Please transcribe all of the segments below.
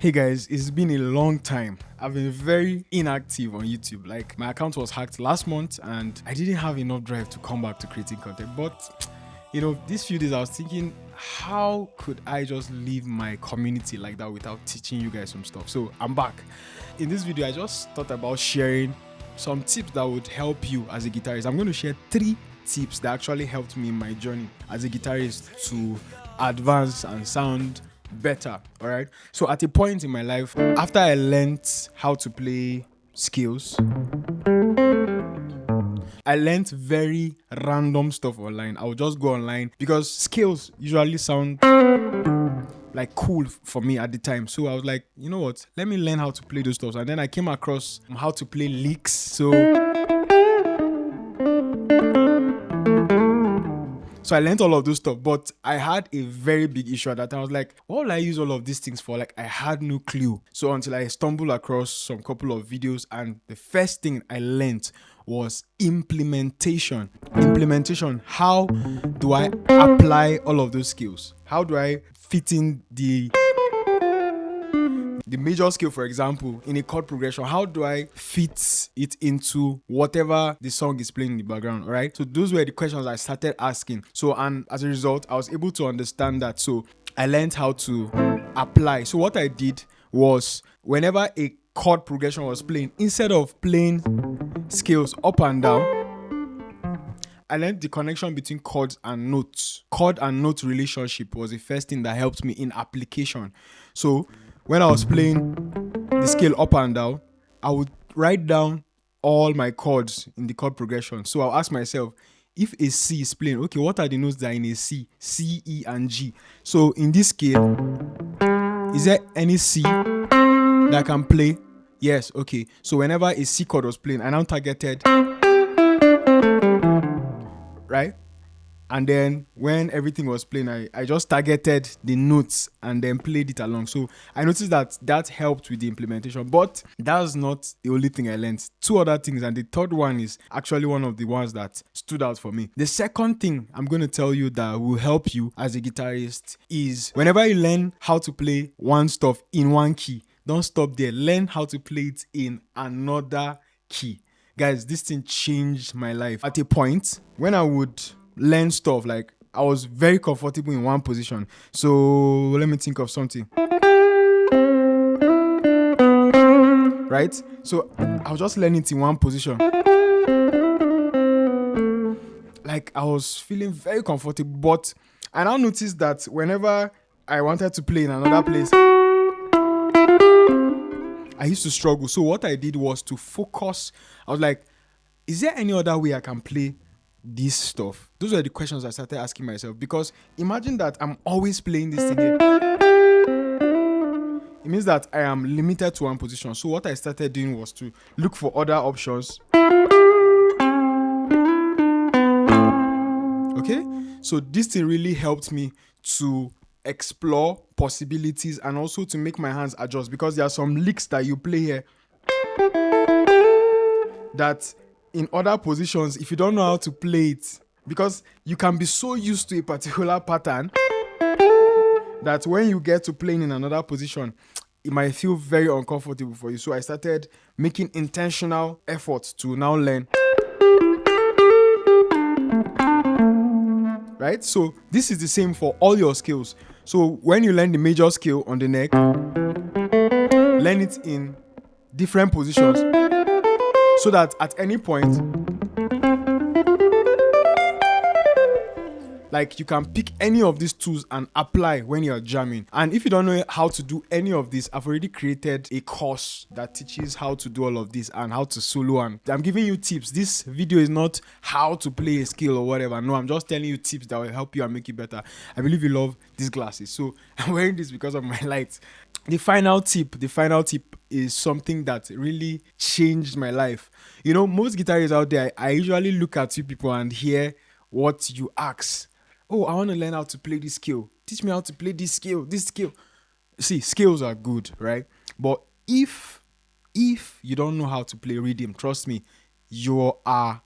Hey guys, it's been a long time. I've been very inactive on YouTube. Like, my account was hacked last month and I didn't have enough drive to come back to creating content. But these few days I was thinking, how could I just leave my community like that without teaching you guys some stuff? So I'm back. In this video, I just thought about sharing some tips that would help you as a guitarist. I'm going to share 3 tips that actually helped me in my journey as a guitarist to advance and sound better. All right, so at a point in my life, after I learned how to play scales, I learned very random stuff online. I would just go online because scales usually sound like cool for me at the time. So I was like, you know what, let me learn how to play those stuff. And then I came across how to play licks. So I learned all of those stuff, but I had a very big issue at that time. I was like, what will I use all of these things for? Like, I had no clue. So until I stumbled across some couple of videos, and the first thing I learned was implementation. Implementation. How do I apply all of those skills? How do I fit in the major scale, for example, in a chord progression? How do I fit it into whatever the song is playing in the background? All right, so those were the questions I started asking. So, and as a result, I was able to understand that. So I learned how to apply. So what I did was, whenever a chord progression was playing, instead of playing scales up and down, I learned the connection between chords and notes. Chord and note relationship was the first thing that helped me in application. So when I was playing the scale up and down, I would write down all my chords in the chord progression. So I'll ask myself, if a C is playing, okay, what are the notes that are in a C? C, E, and G. So in this scale, is there any C that I can play? Yes, okay. So whenever a C chord was playing, I now targeted, right? And then when everything was playing, I just targeted the notes and then played it along. So I noticed that helped with the implementation. But that's not the only thing I learned. 2 other things, and the third one is actually one of the ones that stood out for me. The second thing I'm going to tell you that will help you as a guitarist is, whenever you learn how to play one stuff in one key, don't stop there. Learn how to play it in another key. Guys, this thing changed my life. At a point, when I would learn stuff, like, I was very comfortable in one position. So let me think of something. Right? So I was just learning it in one position. Like, I was feeling very comfortable. But I now noticed that whenever I wanted to play in another place, I used to struggle. So what I did was to focus. I was like, is there any other way I can play this stuff? Those are the questions I started asking myself, because imagine that I'm always playing this thing here. It means that I am limited to one position. So what I started doing was to look for other options. Okay, so this thing really helped me to explore possibilities and also to make my hands adjust, because there are some licks that you play here that in other positions, if you don't know how to play it, because you can be so used to a particular pattern that when you get to playing in another position, it might feel very uncomfortable for you. So I started making intentional efforts to now learn. Right? So this is the same for all your skills. So when you learn the major scale on the neck, learn it in different positions, so that at any point, like, you can pick any of these tools and apply when you're jamming. And if you don't know how to do any of this, I've already created a course that teaches how to do all of this and how to solo. And I'm giving you tips. This video is not how to play a skill or whatever. No, I'm just telling you tips that will help you and make it better. I believe you love these glasses, so I'm wearing this because of my lights. The final tip is something that really changed my life. Most guitarists out there, I usually look at you people and hear what you ask. Oh, I want to learn how to play this scale. Teach me how to play this scale. See, scales are good, right? But if you don't know how to play rhythm, trust me, you are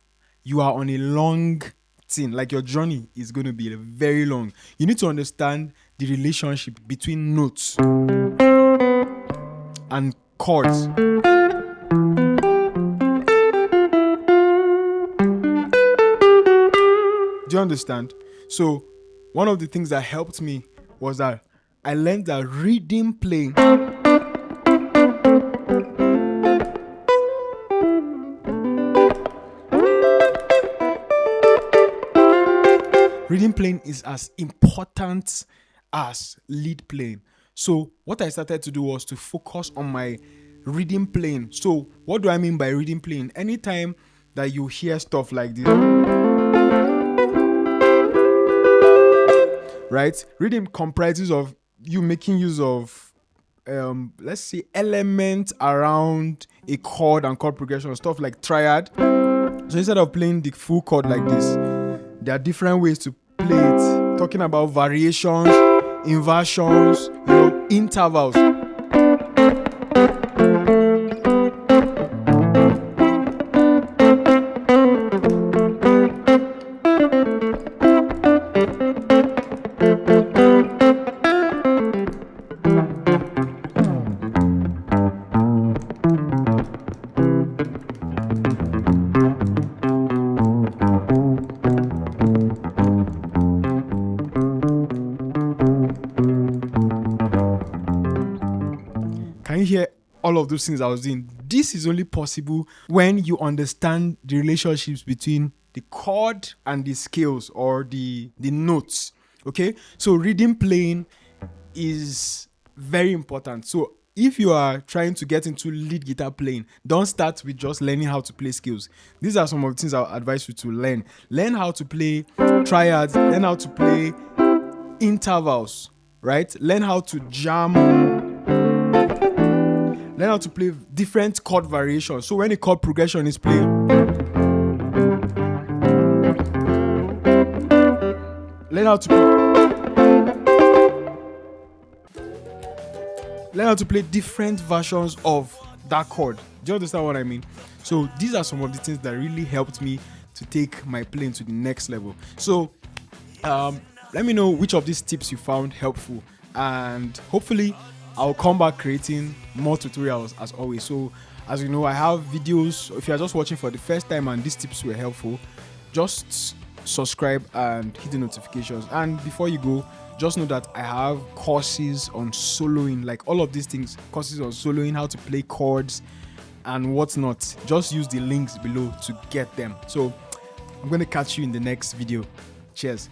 on a long thing. Like, your journey is going to be very long. You need to understand the relationship between notes. and chords. Do you understand? So one of the things that helped me was that I learned that rhythm playing is as important as lead playing. So what I started to do was to focus on my rhythm playing. So what do I mean by rhythm playing? Anytime that you hear stuff like this, right? Rhythm comprises of you making use of let's say elements around a chord and chord progression, stuff like triad. So instead of playing the full chord like this, there are different ways to play it, talking about variations, inversions, intervals. Can you hear all of those things I was doing? This is only possible when you understand the relationships between the chord and the scales or the notes. Okay, so rhythm playing is very important. So if you are trying to get into lead guitar playing, don't start with just learning how to play scales. These are some of the things I would advise you to learn. Learn how to play triads, learn how to play intervals, right? Learn how to jam, learn how to play different chord variations. So when a chord progression is played, learn how to play different versions of that chord. Do you understand what I mean? So these are some of the things that really helped me to take my playing to the next level. So let me know which of these tips you found helpful, and hopefully I'll come back creating more tutorials as always. So as you know, I have videos. If you're just watching for the first time and these tips were helpful, just subscribe and hit the notifications. And before you go, just know that I have courses on soloing, like all of these things, courses on soloing, how to play chords and whatnot. Just use the links below to get them. So I'm going to catch you in the next video. Cheers.